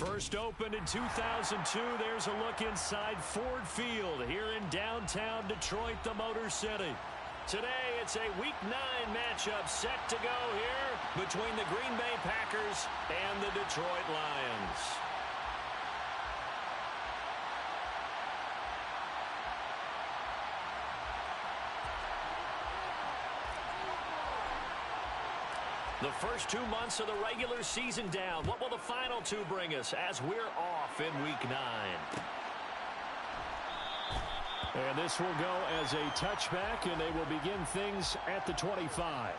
First opened in 2002, there's a look inside Ford Field here in downtown Detroit, the Motor City. Today, it's a Week 9 matchup set to go here between the Green Bay Packers and the Detroit Lions. The first 2 months of the regular season down. What will the final 2 bring us as we're off in Week 9? And this will go as a touchback, and they will begin things at the 25.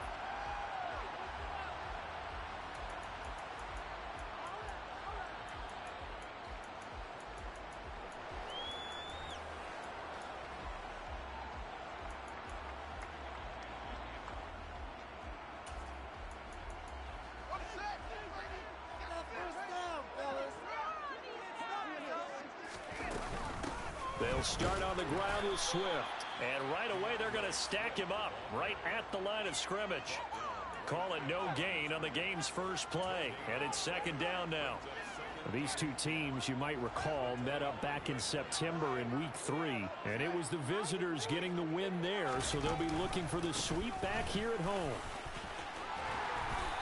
They'll start on the ground with Swift. And right away, they're going to stack him up right at the line of scrimmage. Call it no gain on the game's first play. And it's second down now. These two teams, you might recall, met up back in September in Week 3. And it was the visitors getting the win there, so they'll be looking for the sweep back here at home.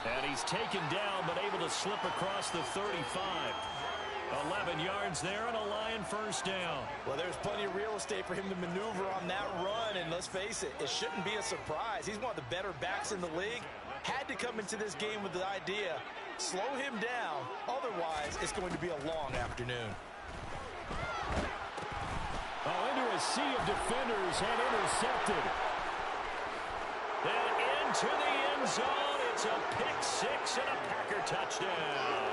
And he's taken down, but able to slip across the 35. 11 yards there and a Lion first down. Well, there's plenty of real estate for him to maneuver on that run, and let's face it, it shouldn't be a surprise. He's one of the better backs in the league. Had to come into this game with the idea, slow him down, otherwise it's going to be a long afternoon. Oh, into a sea of defenders and intercepted. And into the end zone, it's a pick six and a Packer touchdown.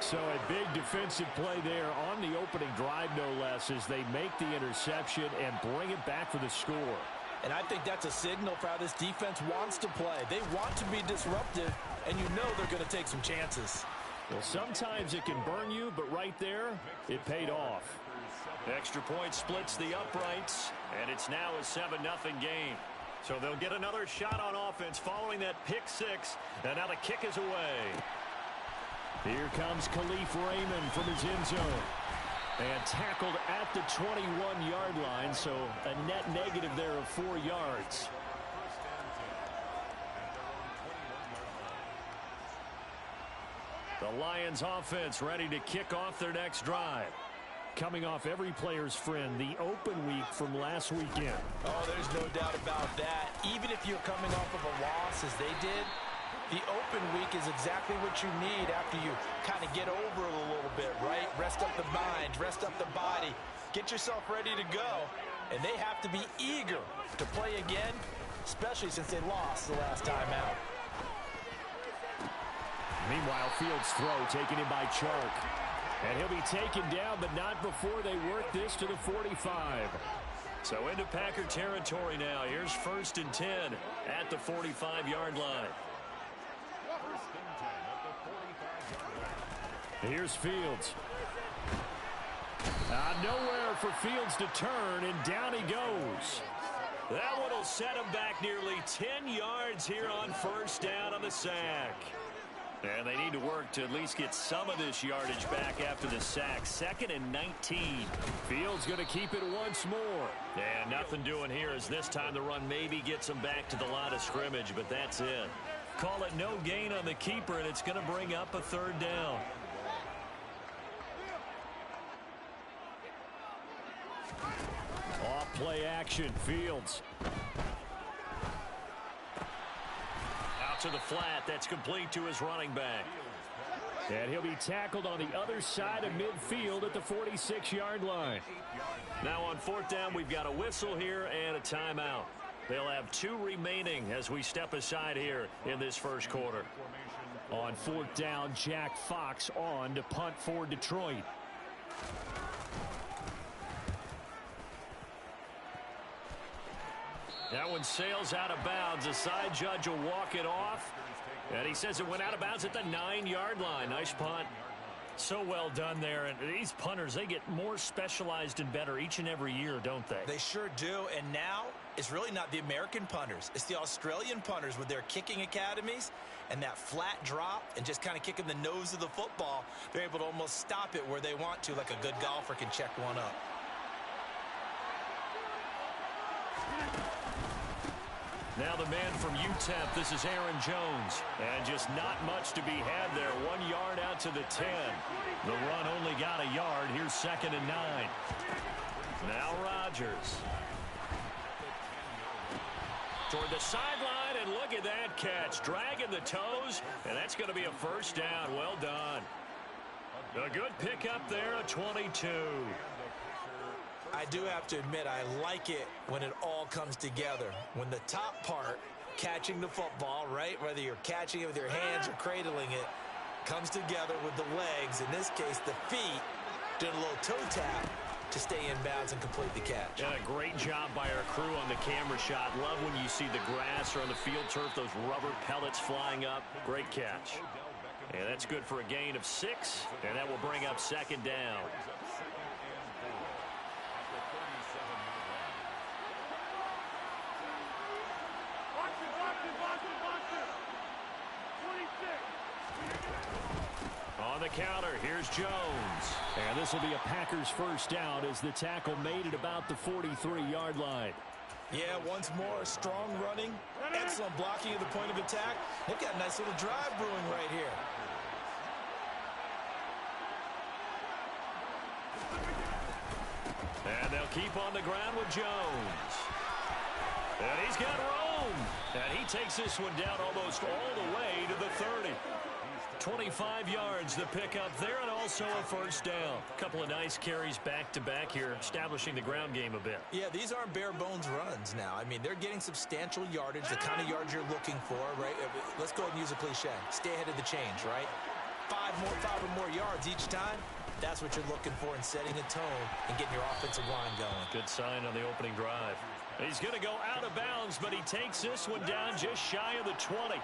So a big defensive play there on the opening drive, no less, as they make the interception and bring it back for the score. And I think that's a signal for how this defense wants to play. They want to be disruptive, and you know they're going to take some chances. Well, sometimes it can burn you, but right there, it paid off. Extra point splits the uprights, and it's now a 7-0 game. So they'll get another shot on offense following that pick six, and now the kick is away. Here comes Khalif Raymond from his end zone. And tackled at the 21-yard line, so a net negative there of 4 yards. The Lions offense ready to kick off their next drive. Coming off every player's friend, the open week from last weekend. Oh, there's no doubt about that. Even if you're coming off of a loss as they did, the open week is exactly what you need after you kind of get over it a little bit, right? Rest up the mind, rest up the body, get yourself ready to go. And they have to be eager to play again, especially since they lost the last time out. Meanwhile, Fields' throw taken in by Chark. And he'll be taken down, but not before they work this to the 45. So into Packer territory now. Here's 1st and 10 at the 45-yard line. Here's Fields. Nowhere for Fields to turn, and down he goes. That one will set him back nearly 10 yards here on first down on the sack. And they need to work to at least get some of this yardage back after the sack. 2nd and 19. Fields going to keep it once more. And nothing doing here as this time the run maybe gets them back to the line of scrimmage, but that's it. Call it no gain on the keeper, and it's going to bring up a 3rd down. Off play action, Fields. Out to the flat, that's complete to his running back. And he'll be tackled on the other side of midfield at the 46-yard line. Now on 4th down, we've got a whistle here and a timeout. They'll have 2 remaining as we step aside here in this first quarter. On 4th down, Jack Fox on to punt for Detroit. That one sails out of bounds. The side judge will walk it off. And he says it went out of bounds at the 9-yard line. Nice punt. So well done there. And these punters, they get more specialized and better each and every year, don't they? They sure do. And now it's really not the American punters. It's the Australian punters with their kicking academies. and that flat drop and just kind of kicking the nose of the football, they're able to almost stop it where they want to, like a good golfer can check one up. Now the man from UTEP, this is Aaron Jones. And just not much to be had there. 1 yard out to the 10. The run only got a yard. Here's 2nd and 9. Now Rodgers. Toward the sideline, and look at that catch. Dragging the toes, and that's going to be a first down. Well done. A good pickup there, a 22. I do have to admit, I like it when it all comes together. When the top part, catching the football, right, whether you're catching it with your hands or cradling it, comes together with the legs, in this case the feet, doing a little toe tap to stay in bounds and complete the catch. And a great job by our crew on the camera shot. Love when you see the grass or on the field turf, those rubber pellets flying up. Great catch. And that's good for a gain of 6, and that will bring up 2nd down. On the counter, here's Jones. And this will be a Packers first down as the tackle made it about the 43-yard line. Yeah, once more, strong running, excellent blocking at the point of attack. They've got a nice little drive brewing right here. And they'll keep on the ground with Jones. And he's got room. And he takes this one down almost all the way to the 30. 25 yards the pickup there, and also a first down. A couple of nice carries back-to-back here, establishing the ground game a bit. Yeah, these aren't bare-bones runs now. I mean, they're getting substantial yardage, the kind of yards you're looking for, right? Let's go ahead and use a cliche. Stay ahead of the change, right? 5 or more yards each time. That's what you're looking for in setting a tone and getting your offensive line going. Good sign on the opening drive. He's going to go out of bounds, but he takes this one down just shy of the 20.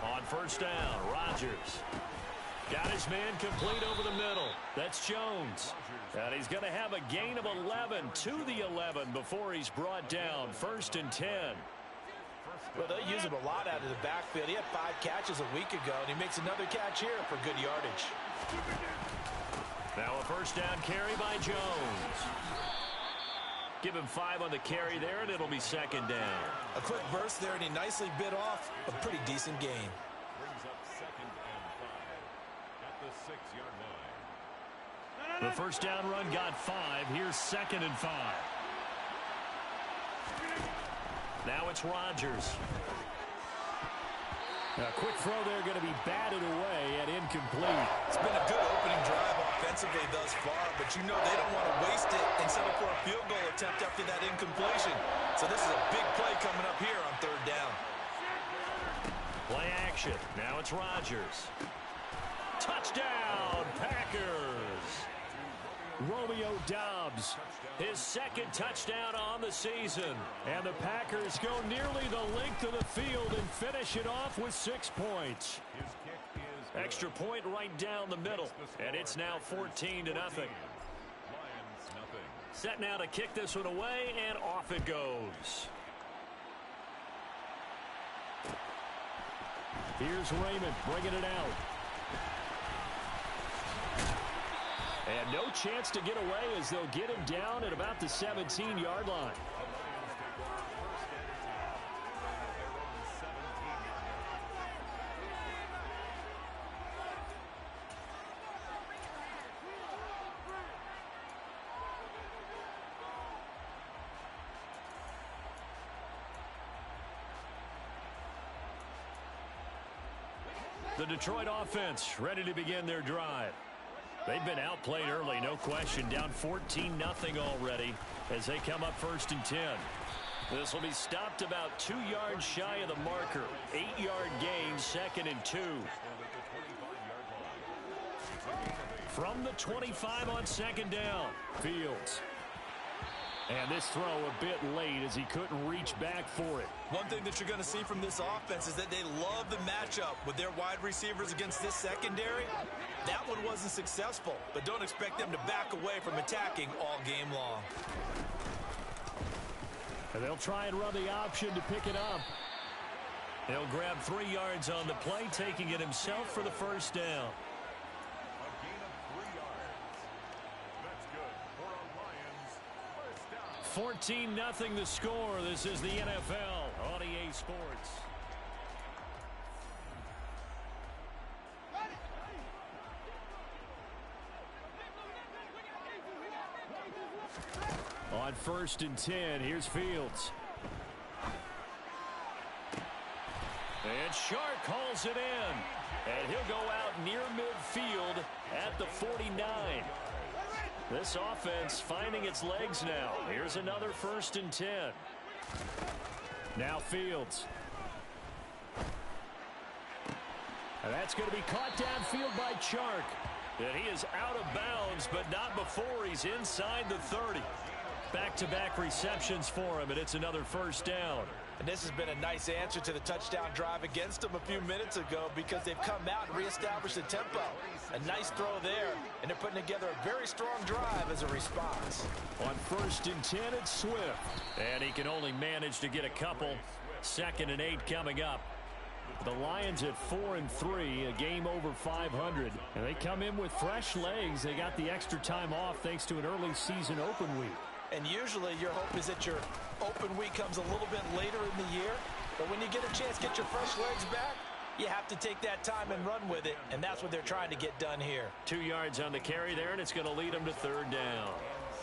On first down, Rodgers. Got his man complete over the middle. That's Jones. And he's going to have a gain of 11 to the 11 before he's brought down. 1st and 10. Well, they use him a lot out of the backfield. He had 5 catches a week ago, and he makes another catch here for good yardage. Now a first down carry by Jones. Give him 5 on the carry there, and it'll be 2nd down. A quick burst there, and he nicely bit off a pretty decent gain. Brings up 2nd and 5 at the 6-yard line. The first down run got 5. Here's 2nd and 5. Now it's Rodgers. A quick throw there going to be batted away and incomplete. It's been a good opening drive offensively thus far, but you know they don't want to waste it and settle for a field goal attempt after that incompletion. So this is a big play coming up here on 3rd down. Play action. Now it's Rodgers. Touchdown, Packers. Romeo Doubs, his 2nd touchdown on the season. And the Packers go nearly the length of the field and finish it off with 6 points. Extra point right down the middle. And it's now 14-0. Set now to kick this one away, and off it goes. Here's Raymond bringing it out. And no chance to get away as they'll get him down at about the 17-yard line. The Detroit offense ready to begin their drive. They've been outplayed early, no question. Down 14-0 already as they come up 1st and 10. This will be stopped about 2 yards shy of the marker. 8-yard gain, 2nd and 2. From the 25 on 2nd down, Fields. And this throw a bit late as he couldn't reach back for it. One thing that you're going to see from this offense is that they love the matchup with their wide receivers against this secondary. That one wasn't successful, but don't expect them to back away from attacking all game long. And they'll try and run the option to pick it up. He'll grab 3 yards on the play, taking it himself for the first down. A gain of 3 yards. That's good for a Lions first down. 14-0 the score. This is the NFL on EA Sports. On 1st and 10, here's Fields. And Shark hauls it in. And he'll go out near midfield at the 49. This offense finding its legs now. Here's another 1st and 10. Now Fields. And that's going to be caught downfield by Chark. And he is out of bounds, but not before he's inside the 30. Back-to-back receptions for him, and it's another 1st down. And this has been a nice answer to the touchdown drive against them a few minutes ago because they've come out and reestablished the tempo. A nice throw there, and they're putting together a very strong drive as a response. On 1st and 10, it's Swift. And he can only manage to get a couple. 2nd and 8 coming up. The Lions at 4-3, a game over 500. And they come in with fresh legs. They got the extra time off thanks to an early season open week. And usually your hope is that your open week comes a little bit later in the year. But when you get a chance to get your fresh legs back, you have to take that time and run with it. And that's what they're trying to get done here. 2 yards on the carry there, and it's going to lead them to 3rd down.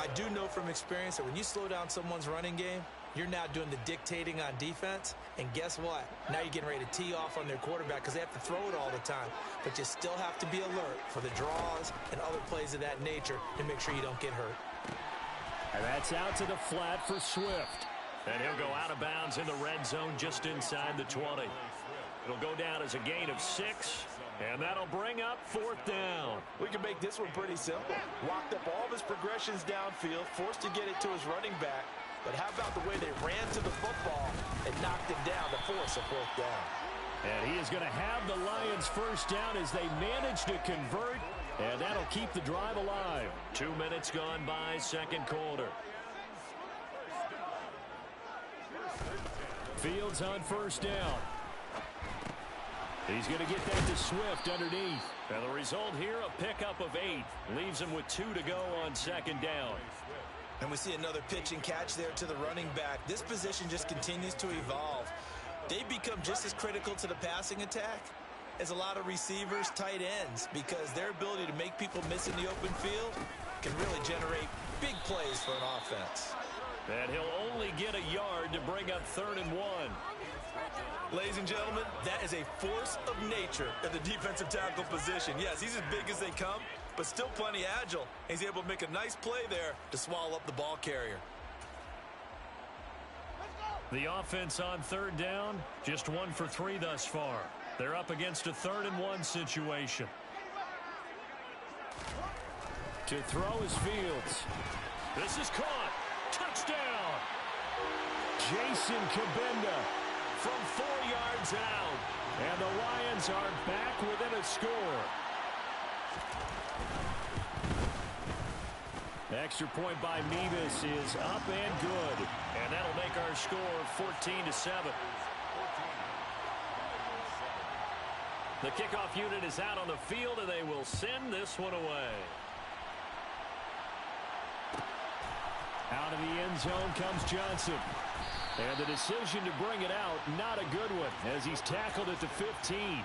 I do know from experience that when you slow down someone's running game, you're now doing the dictating on defense. And guess what? Now you're getting ready to tee off on their quarterback because they have to throw it all the time. But you still have to be alert for the draws and other plays of that nature to make sure you don't get hurt. And that's out to the flat for Swift. And he'll go out of bounds in the red zone just inside the 20. It'll go down as a gain of 6. And that'll bring up 4th down. We can make this one pretty simple. Walked up all of his progressions downfield, forced to get it to his running back. But how about the way they ran to the football and knocked him down to force a 4th down? And he is going to have the Lions' first down as they manage to convert. And that'll keep the drive alive. 2 minutes gone by, 2nd quarter. Fields on 1st down. He's going to get that to Swift underneath. And the result here, a pickup of 8. Leaves him with 2 to go on 2nd down. And we see another pitch and catch there to the running back. This position just continues to evolve. They become just as critical to the passing attack as a lot of receivers, tight ends, because their ability to make people miss in the open field can really generate big plays for an offense. And he'll only get a yard to bring up 3rd and 1. Ladies and gentlemen, that is a force of nature at the defensive tackle position. Yes, he's as big as they come, but still plenty agile. He's able to make a nice play there to swallow up the ball carrier. The offense on 3rd down, just 1 for 3 thus far. They're up against a 3rd and 1 situation. To throw is Fields. This is caught. Touchdown! Jason Kabenda from 4 yards out. And the Lions are back within a score. Extra point by Mevis is up and good. And that'll make our score 14-7. The kickoff unit is out on the field, and they will send this one away. Out of the end zone comes Johnson. And the decision to bring it out, not a good one, as he's tackled at the 15.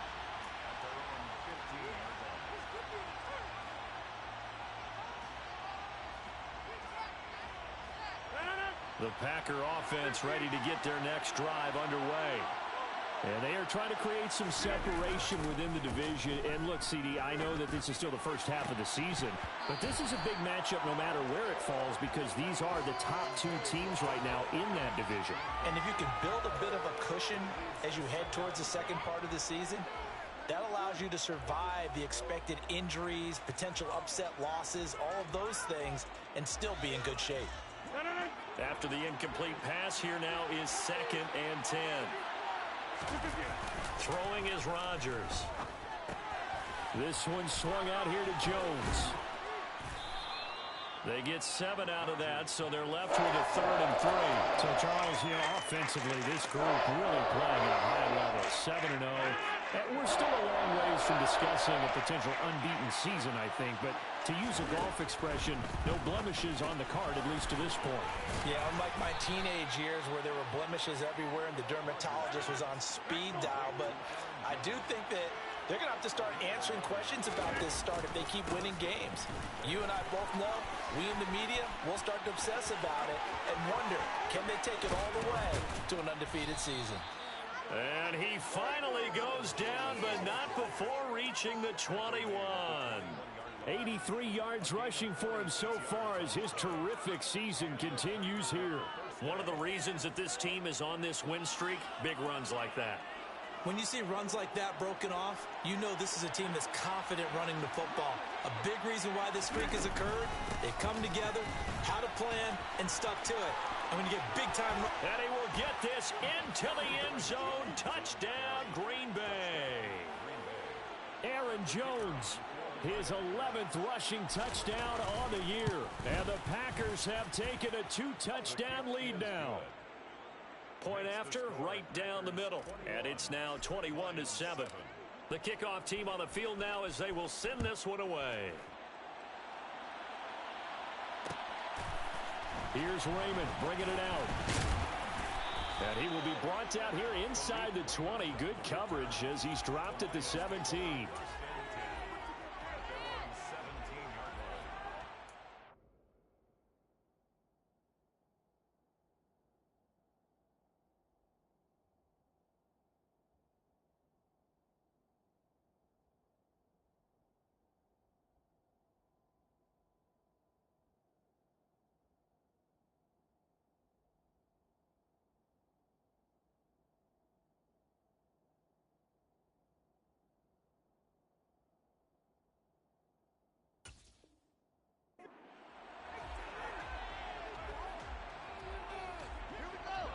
The Packer offense ready to get their next drive underway. And they are trying to create some separation within the division. And look, CD, I know that this is still the first half of the season, but this is a big matchup no matter where it falls because these are the top 2 teams right now in that division. And if you can build a bit of a cushion as you head towards the second part of the season, that allows you to survive the expected injuries, potential upset losses, all of those things, and still be in good shape. After the incomplete pass, here now is 2nd and 10. Throwing is Rodgers. This one swung out here to Jones. They get 7 out of that, so they're left with a 3rd and 3. So, Charles, offensively, this group really playing at a high level, 7-0. We're still a long ways from discussing a potential unbeaten season, I think. But to use a golf expression, no blemishes on the card, at least to this point. Yeah, unlike my teenage years where there were blemishes everywhere and the dermatologist was on speed dial. But I do think that they're going to have to start answering questions about this start if they keep winning games. You and I both know, we in the media will start to obsess about it and wonder, can they take it all the way to an undefeated season? And he finally goes down, but not before reaching the 21. 83 yards rushing for him so far as his terrific season continues here. One of the reasons that this team is on this win streak, big runs like that. When you see runs like that broken off, you know this is a team that's confident running the football. A big reason why this streak has occurred, they've come together, had a plan, and stuck to it. And when you get big time... And he will get this into the end zone. Touchdown, Green Bay. Aaron Jones, his 11th rushing touchdown on the year. And the Packers have taken a 2-touchdown lead now. Point after, right down the middle. And it's now 21-7. The kickoff team on the field now as they will send this one away. Here's Raymond bringing it out. And he will be brought down here inside the 20. Good coverage as he's dropped at the 17.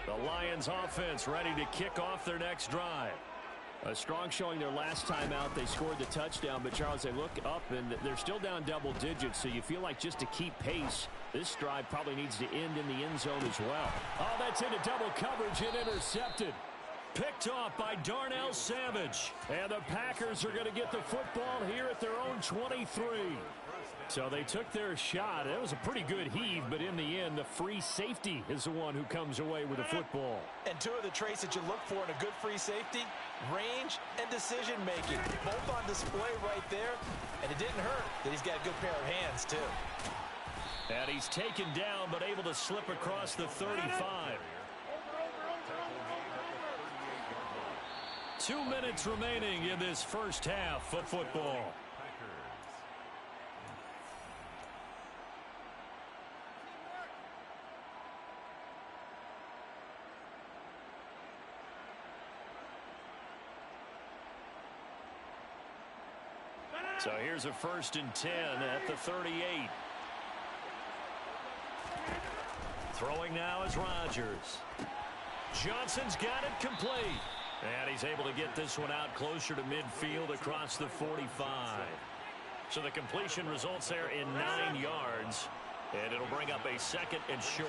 The Lions offense ready to kick off their next drive. A strong showing their last time out. They scored the touchdown, but Charles, they look up and they're still down double digits, so you feel like just to keep pace, this drive probably needs to end in the end zone as well. Oh, that's into double coverage and intercepted. Picked off by Darnell Savage. And the Packers are going to get the football here at their own 23. So they took their shot. It was a pretty good heave, but in the end, the free safety is the one who comes away with the football. And two of the traits that you look for in a good free safety, range and decision-making. Both on display right there, and it didn't hurt that he's got a good pair of hands, too. And he's taken down, but able to slip across the 35. 2 minutes remaining in this first half of football. So here's a 1st and 10 at the 38. Throwing now is Rodgers. Johnson's got it complete. And he's able to get this one out closer to midfield across the 45. So the completion results there in 9 yards. And it'll bring up a 2nd and short.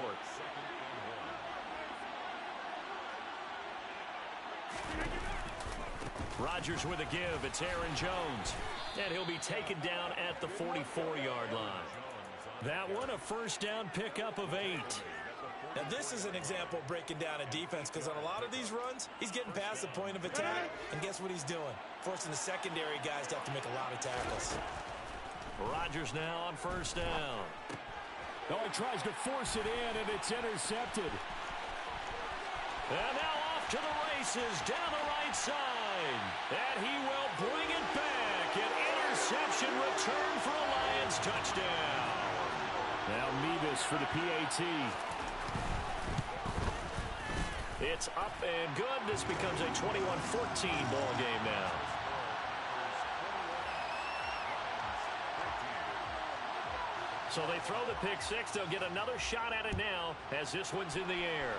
Rodgers with a give. It's Aaron Jones. And he'll be taken down at the 44-yard line. That one a first down pickup of 8. Now, this is an example of breaking down a defense because on a lot of these runs, he's getting past the point of attack, and guess what he's doing? Forcing the secondary guys to have to make a lot of tackles. Rodgers now on first down. Oh, he tries to force it in, and it's intercepted. And now off to the races down the right side. And he will bring it back. An interception return for a Lions touchdown. Now Mevis for the PAT. It's up and good. This becomes a 21-14 ball game now. So they throw the pick six. They'll get another shot at it now as this one's in the air.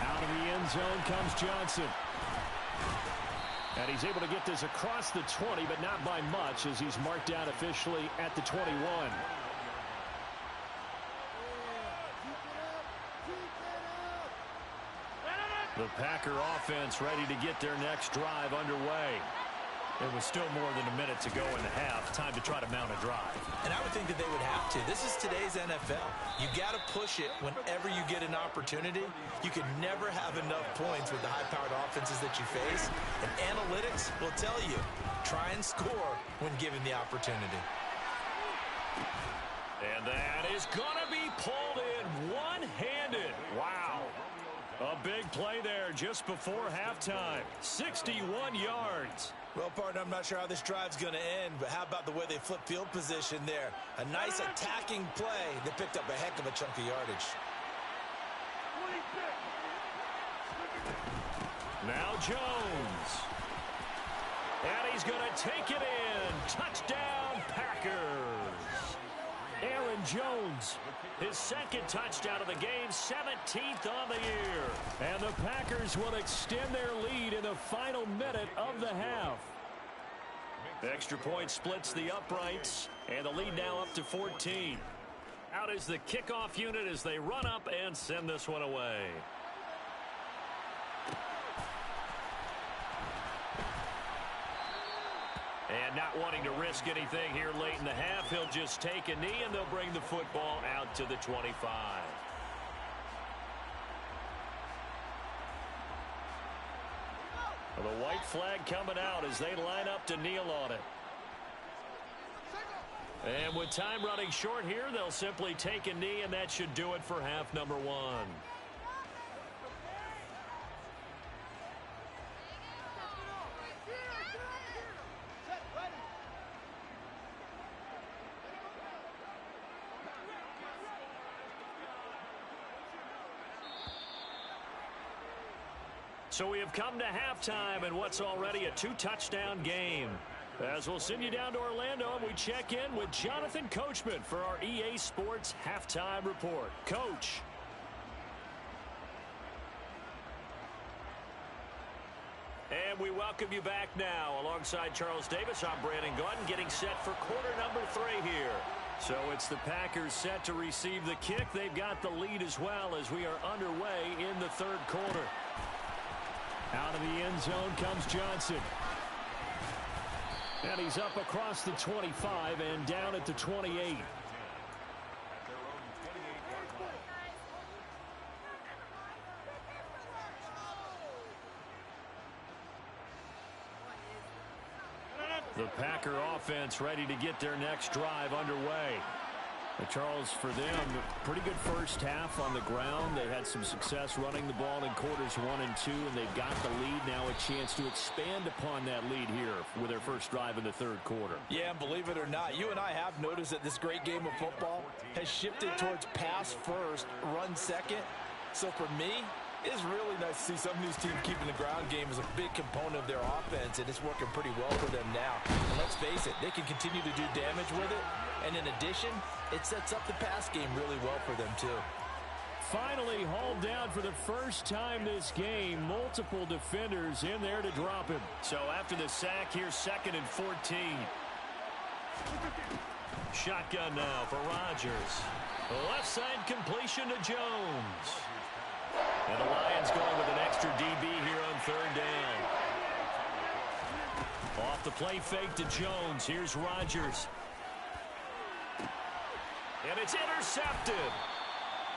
Out of the end zone comes Johnson. And he's able to get this across the 20, but not by much, as he's marked down officially at the 21. The Packer offense ready to get their next drive underway. It was still more than a minute to go in the half. Time to try to mount a drive. And I would think that they would have to. This is today's NFL. You got to push it whenever you get an opportunity. You can never have enough points with the high-powered offenses that you face. And analytics will tell you, try and score when given the opportunity. And that is going to be pulled in one-handed. Wow. A big play there just before halftime. 61 yards. Well, partner, I'm not sure how this drive's going to end, but how about the way they flip field position there? A nice attacking play. They picked up a heck of a chunk of yardage. Now Jones. And he's going to take it in. Touchdown, Packers. Aaron Jones, his second touchdown of the game, 17th on the year. And the Packers will extend their lead in the final minute of the half. Extra point splits the uprights, and the lead now up to 14. Out is the kickoff unit as they run up and send this one away. And not wanting to risk anything here late in the half, he'll just take a knee, and they'll bring the football out to the 25. Well, the white flag coming out as they line up to kneel on it. And with time running short here, they'll simply take a knee, and that should do it for half number one. So we have come to halftime in what's already a two-touchdown game. As we'll send you down to Orlando, and we check in with Jonathan Coachman for our EA Sports Halftime Report. Coach. And we welcome you back now. Alongside Charles Davis, I'm Brandon Gaudin, getting set for quarter number 3 here. So it's the Packers set to receive the kick. They've got the lead as well as we are underway in the third quarter. Out of the end zone comes Johnson. And he's up across the 25 and down at the 28. The Packer offense ready to get their next drive underway. Charles, for them, pretty good first half on the ground. They had some success running the ball in quarters 1 and 2, and they've got the lead. Now a chance to expand upon that lead here with their first drive in the third quarter. Yeah, and believe it or not, you and I have noticed that this great game of football has shifted towards pass first, run second. So for me, it's really nice to see some of these teams keeping the ground game as a big component of their offense, and it's working pretty well for them now. And let's face it, they can continue to do damage with it. And in addition, it sets up the pass game really well for them, too. Finally hauled down for the first time this game. Multiple defenders in there to drop him. So after the sack, here's 2nd and 14. Shotgun now for Rodgers. Left side completion to Jones. And the Lions going with an extra DB here on 3rd down. Off the play fake to Jones. Here's Rodgers. And it's intercepted.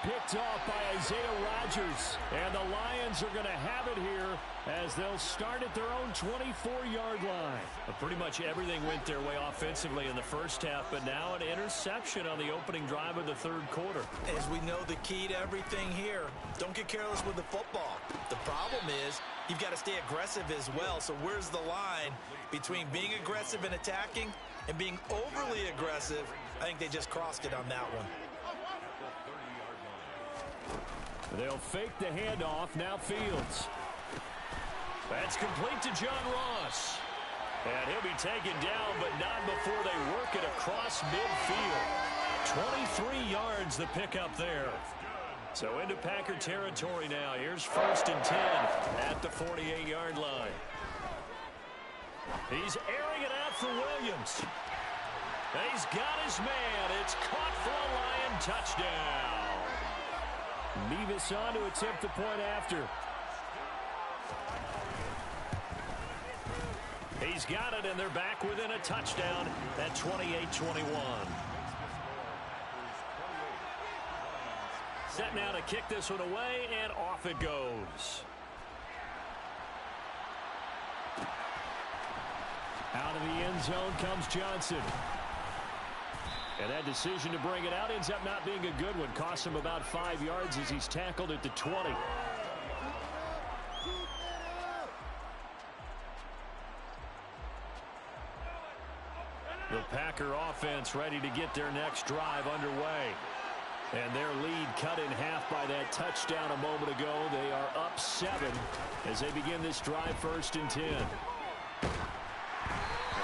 Picked off by Isaiah Rodgers. And the Lions are going to have it here as they'll start at their own 24-yard line. Pretty much everything went their way offensively in the first half, but now an interception on the opening drive of the third quarter. As we know, the key to everything here, don't get careless with the football. The problem is you've got to stay aggressive as well. So where's the line between being aggressive and attacking and being overly aggressive? I think they just crossed it on that one. They'll fake the handoff. Now Fields. That's complete to John Ross. And he'll be taken down, but not before they work it across midfield. 23 yards the pickup there. So into Packer territory now. Here's 1st and 10 at the 48-yard line. He's airing it out for Williams. He's got his man. It's caught for a Lion touchdown. Mevis on to attempt the point after. He's got it, and they're back within a touchdown at 28-21. Set now to kick this one away, and off it goes. Out of the end zone comes Johnson. And that decision to bring it out ends up not being a good one. Costs him about 5 yards as he's tackled at the 20. The Packer offense ready to get their next drive underway. And their lead cut in half by that touchdown a moment ago. They are up 7 as they begin this drive, 1st and 10.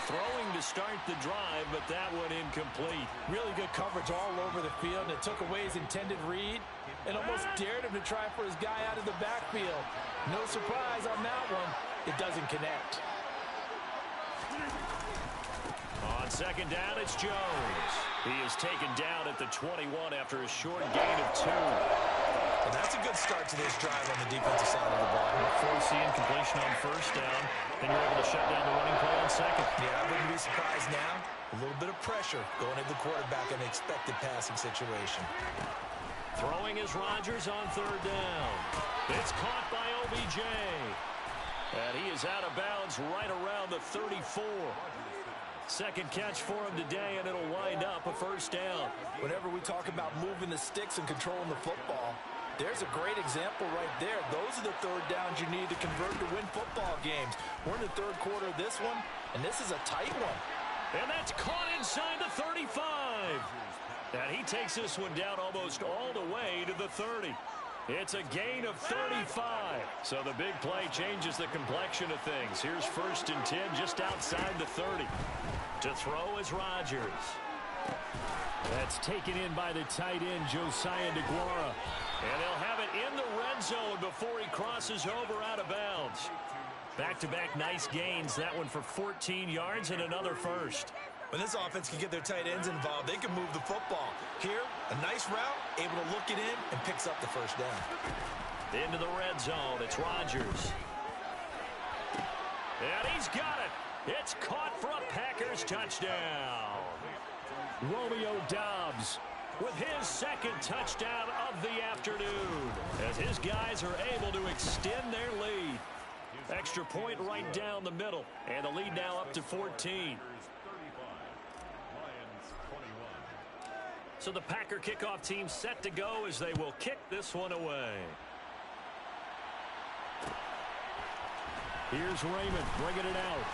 Throwing to start the drive, but that one incomplete. Really good coverage all over the field, and it took away his intended read and almost dared him to try for his guy out of the backfield. No surprise on that one. It doesn't connect. On 2nd down, it's Jones. He is taken down at the 21 after a short gain of 2. And that's a good start to this drive on the defensive side of the ball. Forcing completion on 1st down, then you're able to shut down the running play on 2nd. Yeah, I wouldn't be surprised now. A little bit of pressure going at the quarterback in an expected passing situation. Throwing is Rodgers on 3rd down. It's caught by OBJ. And he is out of bounds right around the 34. Second catch for him today, and it'll wind up a 1st down. Whenever we talk about moving the sticks and controlling the football, there's a great example right there. Those are the 3rd downs you need to convert to win football games. We're in the 3rd quarter of this one, and this is a tight one. And that's caught inside the 35. And he takes this one down almost all the way to the 30. It's a gain of 35. So the big play changes the complexion of things. Here's 1st and 10 just outside the 30. To throw is Rodgers. That's taken in by the tight end, Josiah DeGuara. And they'll have it in the red zone before he crosses over out of bounds. Back-to-back nice gains. That one for 14 yards and another 1st. When this offense can get their tight ends involved, they can move the football. Here, a nice route, able to look it in and picks up the 1st down. Into the red zone, it's Rodgers. And he's got it. It's caught for a Packers touchdown. Romeo Doubs with his 2nd touchdown of the afternoon, as his guys are able to extend their lead. Extra point right down the middle, and the lead now up to 14. So the Packer kickoff team set to go as they will kick this one away. Here's Raymond bringing it out.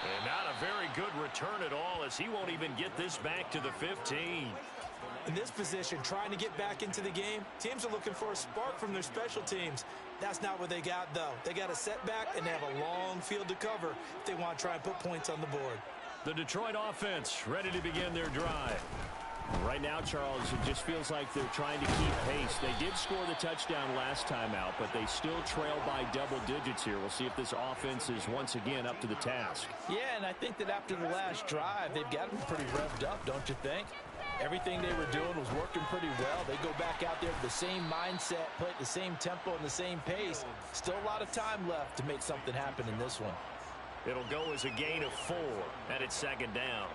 And not a very good return at all, as he won't even get this back to the 15. In this position, trying to get back into the game, teams are looking for a spark from their special teams. That's not what they got, though. They got a setback, and they have a long field to cover if they want to try and put points on the board. The Detroit offense ready to begin their drive. Right now, Charles, it just feels like they're trying to keep pace. They did score the touchdown last time out, but they still trail by double digits here. We'll see if this offense is once again up to the task. Yeah, and I think that after the last drive, they've got to be pretty revved up, don't you think? Everything they were doing was working pretty well. They go back out there with the same mindset, play at the same tempo and the same pace. Still a lot of time left to make something happen in this one. It'll go as a gain of 4, and it's 2nd down.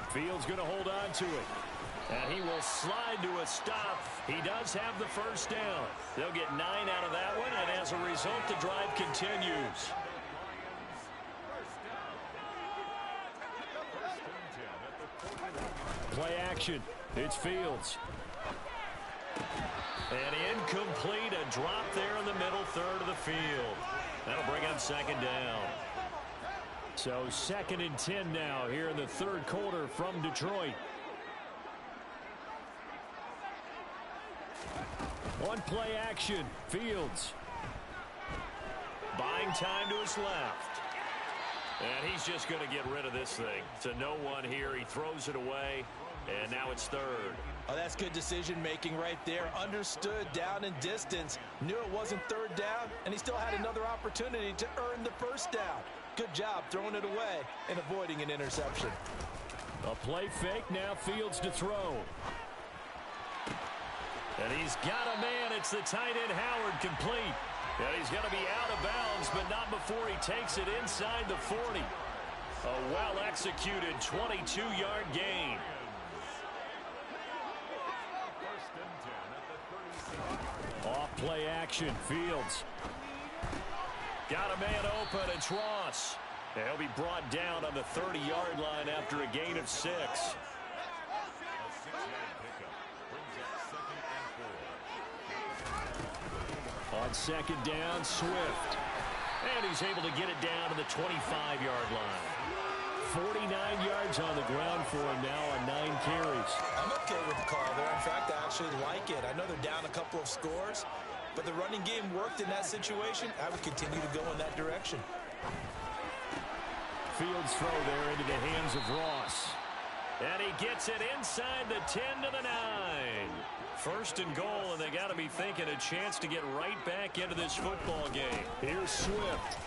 Fields going to hold on to it. And he will slide to a stop. He does have the 1st down. They'll get 9 out of that one, and as a result, the drive continues. Play action. It's Fields. And incomplete. A drop there in the middle third of the field. That'll bring up 2nd down. So 2nd and 10 now here in the 3rd quarter from Detroit. One play action. Fields. Buying time to his left. And he's just going to get rid of this thing. To no one here. He throws it away, and now it's third. Oh, that's good decision-making right there. Understood down and distance. Knew it wasn't third down, and he still had another opportunity to earn the first down. Good job throwing it away and avoiding an interception. A play fake, now Fields to throw. And he's got a man. It's the tight end Howard, complete. And he's going to be out of bounds, but not before he takes it inside the 40. A well-executed 22-yard gain. Off play action, Fields. Got a man open, it's Ross. And he'll be brought down on the 30-yard line after a gain of 6. On second down, Swift. And he's able to get it down to the 25-yard line. 49 yards on the ground for him now on 9 carries. I'm okay with the call there. In fact, I actually like it. I know they're down a couple of scores, but the running game worked in that situation. I would continue to go in that direction. Fields throw there into the hands of Ross. And he gets it inside the 10 to the 9. First and goal, and they got to be thinking a chance to get right back into this football game. Here's Swift.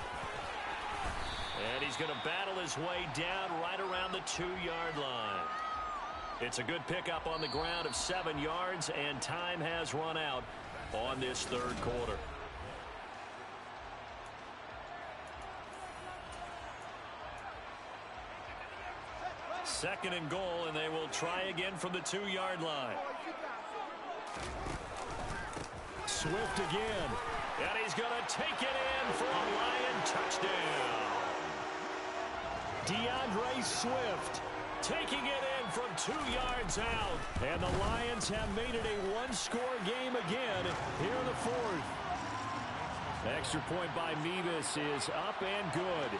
And he's going to battle his way down right around the 2-yard line. It's a good pickup on the ground of 7 yards, and time has run out on this third quarter. Second and goal, and they will try again from the 2-yard line. Swift again. And he's going to take it in for a Lion touchdown. DeAndre Swift taking it in from 2 yards out. And the Lions have made it a one-score game again here in the fourth. Extra point by Mevis is up and good.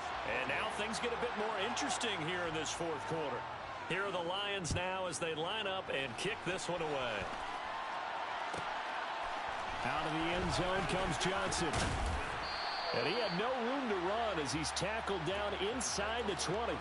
And now things get a bit more interesting here in this fourth quarter. Here are the Lions now as they line up and kick this one away. Out of the end zone comes Johnson. And he had no room to run as he's tackled down inside the 20.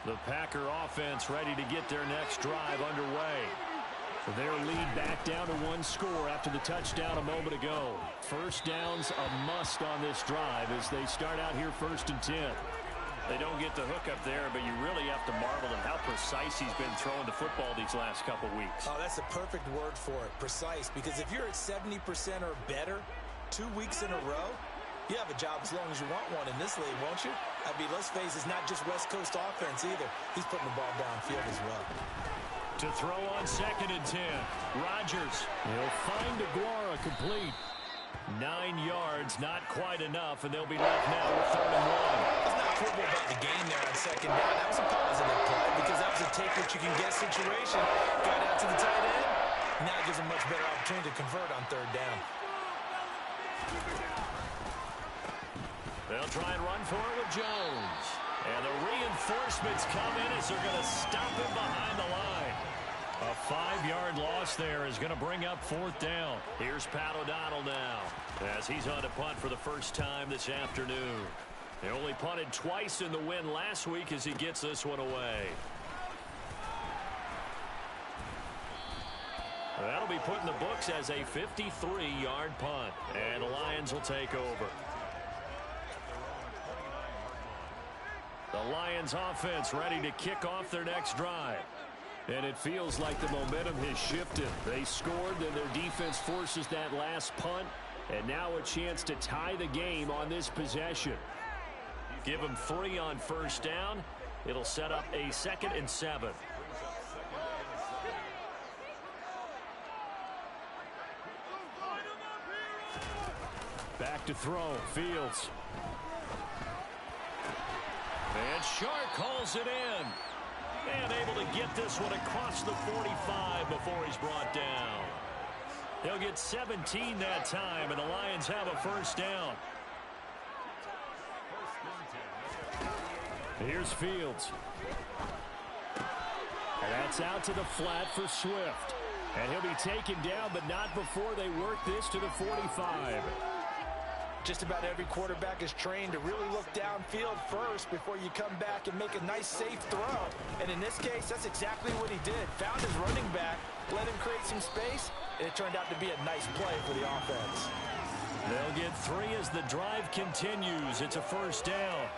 The Packer offense ready to get their next drive underway. Their lead back down to 1 score after the touchdown a moment ago. First down's a must on this drive as they start out here 1st and 10. They don't get the hook up there, but you really have to marvel at how precise he's been throwing the football these last couple weeks. Oh, that's a perfect word for it, precise, because if you're at 70% or better 2 weeks in a row, you have a job as long as you want one in this league, won't you? I mean, let's face it, it's not just West Coast offense either. He's putting the ball downfield as well. To throw on 2nd and 10. Rodgers. He'll find Aguara complete. 9 yards, not quite enough, and they'll be left now with 3rd and 1. Let's not quibble about the game there on 2nd down. That was a positive play because that was a take-what-you-can-get situation. Got out to the tight end. Now it gives him much better opportunity to convert on 3rd down. They'll try and run for it with Jones. And the reinforcements come in as they're going to stop him behind the line. A 5-yard loss there is going to bring up 4th down. Here's Pat O'Donnell now as he's on to punt for the first time this afternoon. They only punted twice in the win last week as he gets this one away. That'll be put in the books as a 53-yard punt. And the Lions will take over. The Lions offense ready to kick off their next drive. And it feels like the momentum has shifted. They scored, then their defense forces that last punt. And now a chance to tie the game on this possession. Give them 3 on 1st down. It'll set up a 2nd and 7. Back to throw, Fields. And Shark calls it in. And able to get this one across the 45 before he's brought down. He'll get 17 that time, and the Lions have a 1st down. Here's Fields. And that's out to the flat for Swift. And he'll be taken down, but not before they work this to the 45. Just about every quarterback is trained to really look downfield first before you come back and make a nice, safe throw. And in this case, that's exactly what he did. Found his running back, let him create some space, and it turned out to be a nice play for the offense. They'll get 3 as the drive continues. It's a first down.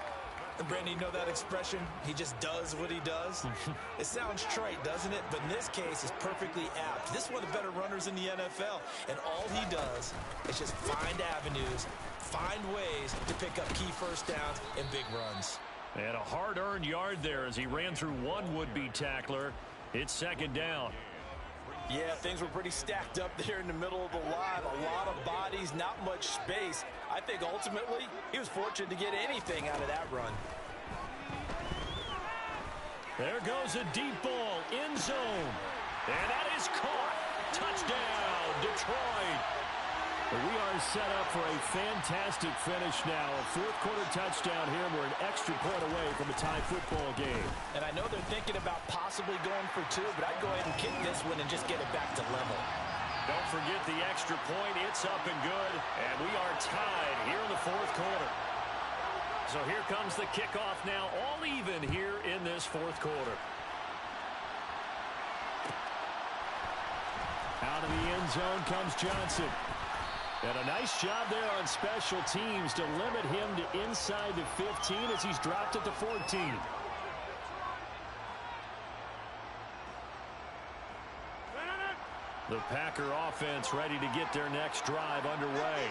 And Brandon, you know that expression? He just does what he does. It sounds trite, doesn't it? But in this case, it's perfectly apt. This is one of the better runners in the NFL. And all he does is just find avenues, find ways to pick up key first downs and big runs. And a hard-earned yard there as he ran through one would-be tackler. It's second down. Yeah, things were pretty stacked up there in the middle of the line. A lot of bodies, not much space. I think ultimately he was fortunate to get anything out of that run. There goes a deep ball, end zone. And that is caught. Touchdown, Detroit. We are set up for a fantastic finish now. A fourth-quarter touchdown here, and we're an extra point away from a tie football game. And I know they're thinking about possibly going for 2, but I'd go ahead and kick this one and just get it back to level. Don't forget the extra point. It's up and good, and we are tied here in the fourth quarter. So here comes the kickoff now, all even here in this fourth quarter. Out of the end zone comes Johnson. And a nice job there on special teams to limit him to inside the 15 as he's dropped it to 14. The Packer offense ready to get their next drive underway.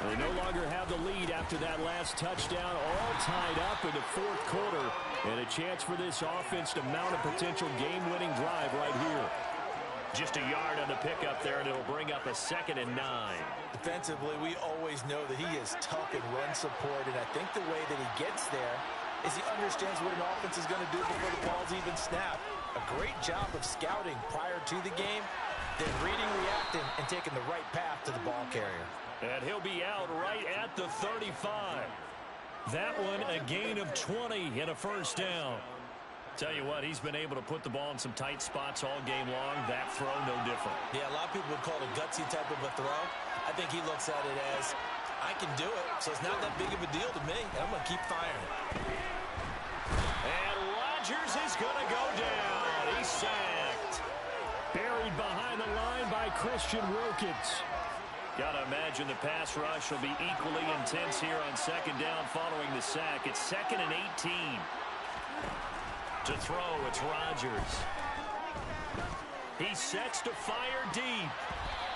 They no longer have the lead after that last touchdown, all tied up in the fourth quarter. And a chance for this offense to mount a potential game-winning drive right here. Just a yard on the pickup there, and it'll bring up a 2nd and 9. Defensively, we always know that he is tough in run support, and I think the way that he gets there is he understands what an offense is going to do before the ball's even snapped. A great job of scouting prior to the game, then reading, reacting, and taking the right path to the ball carrier. And he'll be out right at the 35. That one a gain of 20 and a first down. Tell you what, he's been able to put the ball in some tight spots all game long. That throw, no different. Yeah, a lot of people would call it a gutsy type of a throw. I think he looks at it as, I can do it, so it's not that big of a deal to me, and I'm going to keep firing. And Rodgers is going to go down. He's sacked. Buried behind the line by Christian Wilkins. Got to imagine the pass rush will be equally intense here on second down following the sack. It's 2nd and 18. To throw, it's Rodgers. He sets to fire deep.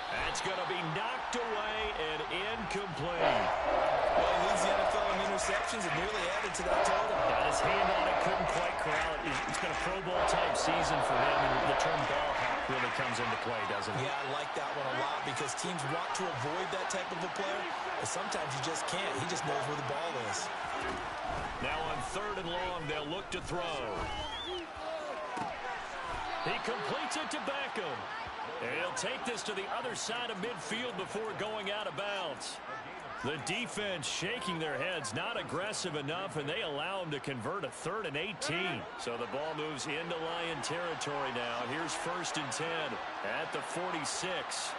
That's going to be knocked away and incomplete. Well, he leads the NFL in interceptions and nearly added to that total. Got his hand on it, couldn't quite corral it. It's been a Pro Bowl type season for him, and the term ball hawk really comes into play, doesn't it? Yeah, I like that one a lot because teams want to avoid that type of a player, but sometimes you just can't. He just knows where the ball is. Now on 3rd and long, they'll look to throw. He completes it to Beckham. And he'll take this to the other side of midfield before going out of bounds. The defense shaking their heads, not aggressive enough, and they allow him to convert a 3rd and 18. So the ball moves into Lion territory now. Here's 1st and 10 at the 46.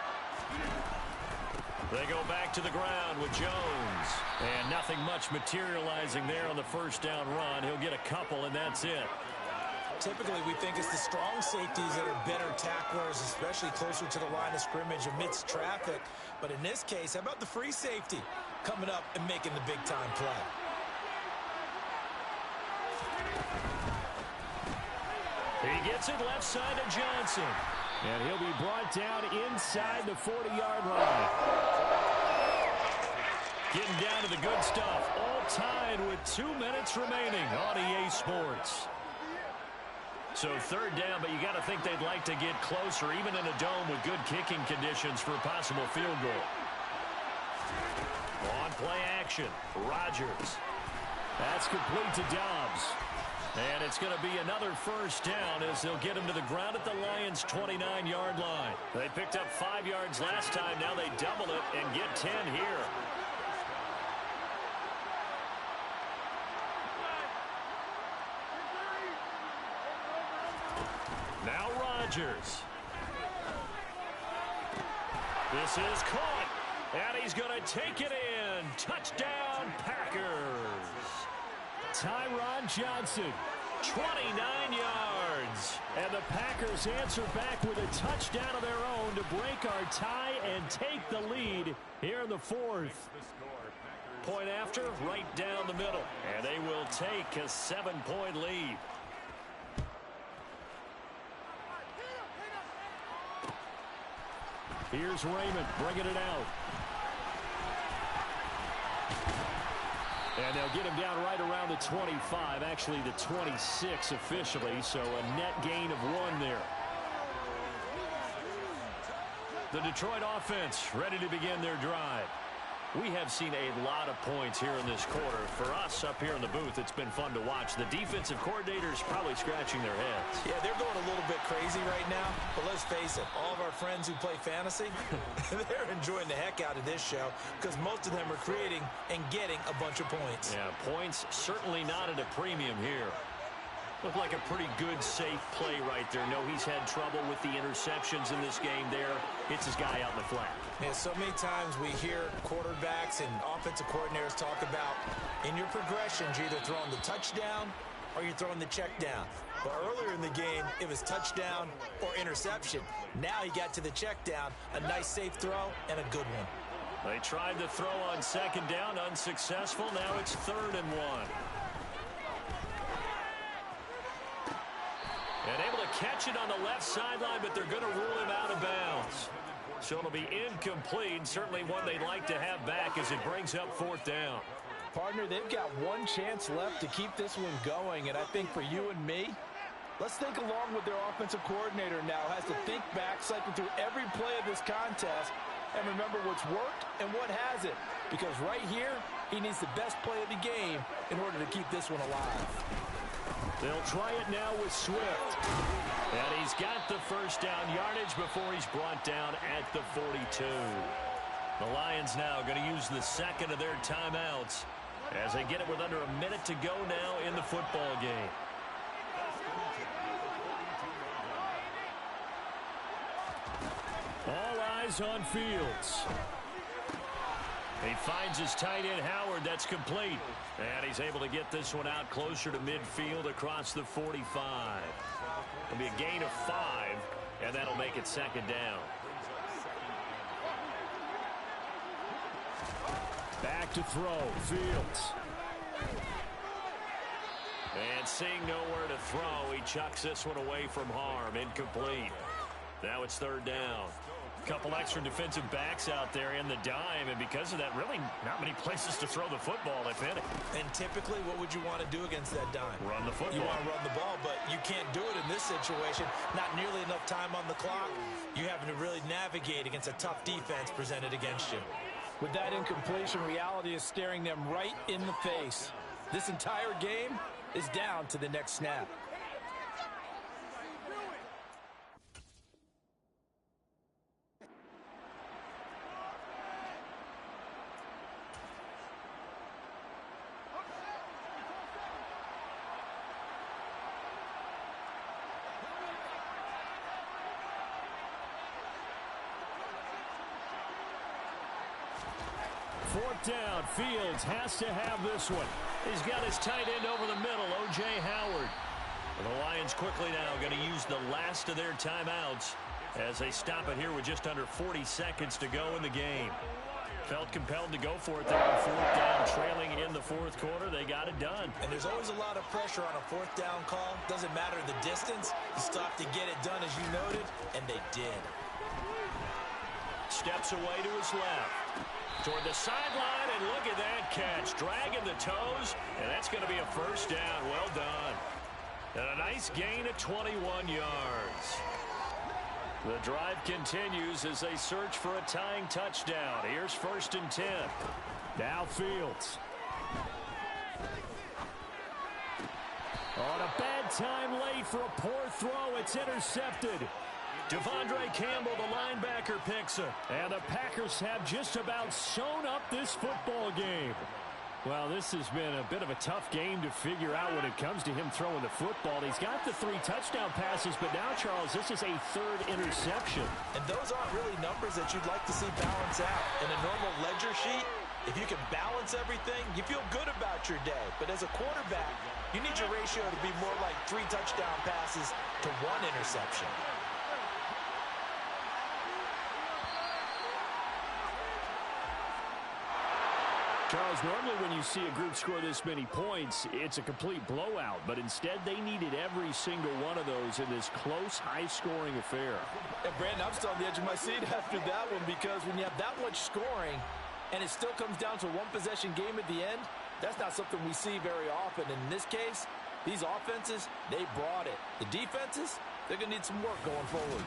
They go back to the ground with Jones. And nothing much materializing there on the first down run. He'll get a couple, and that's it. Typically, we think it's the strong safeties that are better tacklers, especially closer to the line of scrimmage amidst traffic. But in this case, how about the free safety coming up and making the big-time play? He gets it left side to Johnson. And he'll be brought down inside the 40-yard line. Getting down to the good stuff. All tied with 2 minutes remaining on EA Sports. So 3rd down, but you got to think they'd like to get closer, even in a dome with good kicking conditions for a possible field goal. On play action, Rodgers. That's complete to Dobbs. And it's going to be another first down as they'll get him to the ground at the Lions' 29-yard line. They picked up 5 yards last time. Now they double it and get 10 here. Now Rodgers. This is caught. And he's going to take it in. Touchdown, Packers. Tyron Johnson. 29 yards. And the Packers answer back with a touchdown of their own to break our tie and take the lead here in the fourth. Point after, right down the middle. And they will take a 7-point lead. Here's Raymond bringing it out. And they'll get him down right around the 25, actually the 26 officially, so a net gain of 1 there. The Detroit offense ready to begin their drive. We have seen a lot of points here in this quarter. For us up here in the booth, it's been fun to watch. The defensive coordinators probably scratching their heads. Yeah, they're going a little bit crazy right now, but let's face it, all of our friends who play fantasy, they're enjoying the heck out of this show because most of them are creating and getting a bunch of points. Yeah, points certainly not at a premium here. Looked like a pretty good, safe play right there. No, he's had trouble with the interceptions in this game there. Hits his guy out in the flat. Yeah, so many times we hear quarterbacks and offensive coordinators talk about in your progressions, you're either throwing the touchdown or you're throwing the check down. But earlier in the game, it was touchdown or interception. Now he got to the check down, a nice safe throw and a good one. They tried to throw on second down, unsuccessful. Now it's 3rd and 1. And able to catch it on the left sideline, but they're going to rule him out of bounds. So it'll be incomplete. Certainly one they'd like to have back as it brings up 4th down. Partner, they've got one chance left to keep this one going. And I think for you and me, let's think along with their offensive coordinator now. Has to think back, cycle through every play of this contest, and remember what's worked and what hasn't. Because right here, he needs the best play of the game in order to keep this one alive. They'll try it now with Swift. And he's got the first down yardage before he's brought down at the 42. The Lions now going to use the second of their timeouts as they get it with under a minute to go now in the football game. All eyes on Fields. He finds his tight end, Howard. That's complete. And he's able to get this one out closer to midfield across the 45. It'll be a gain of 5, and that'll make it 2nd down. Back to throw, Fields. And seeing nowhere to throw, he chucks this one away from harm. Incomplete. Now it's 3rd down. Couple extra defensive backs out there in the dime, and because of that, really not many places to throw the football, if any. And typically, what would you want to do against that dime? Run the football. You want to run the ball, but you can't do it in this situation. Not nearly enough time on the clock. You having to really navigate against a tough defense presented against you. With that incompletion, reality is staring them right in the face. This entire game is down to the next snap. Fourth down. Fields has to have this one. He's got his tight end over the middle, O.J. Howard. And the Lions quickly now going to use the last of their timeouts as they stop it here with just under 40 seconds to go in the game. Felt compelled to go for it there on 4th down, trailing in the 4th quarter. They got it done. And there's always a lot of pressure on a 4th down call. Doesn't matter the distance. You stop to get it done, as you noted, and they did. Steps away to his left. Toward the sideline, and look at that catch. Dragging the toes, and that's going to be a 1st down. Well done. And a nice gain of 21 yards. The drive continues as they search for a tying touchdown. Here's 1st and 10. Now Fields. On a bad time late for a poor throw. It's intercepted. Devondre Campbell, the linebacker, picks it. And the Packers have just about sewn up this football game. Well, this has been a bit of a tough game to figure out when it comes to him throwing the football. He's got the 3 touchdown passes, but now, Charles, this is a 3rd interception. And those aren't really numbers that you'd like to see balance out. In a normal ledger sheet, if you can balance everything, you feel good about your day. But as a quarterback, you need your ratio to be more like 3 touchdown passes to 1 interception. Charles, normally when you see a group score this many points, it's a complete blowout. But instead, they needed every single one of those in this close, high-scoring affair. And, Brandon, I'm still on the edge of my seat after that one because when you have that much scoring and it still comes down to 1-possession game at the end, that's not something we see very often. In this case, these offenses, they brought it. The defenses, they're going to need some work going forward.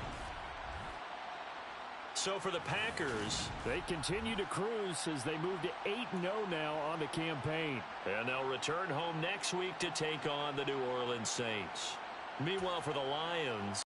So for the Packers, they continue to cruise as they move to 8-0 now on the campaign. And they'll return home next week to take on the New Orleans Saints. Meanwhile, for the Lions,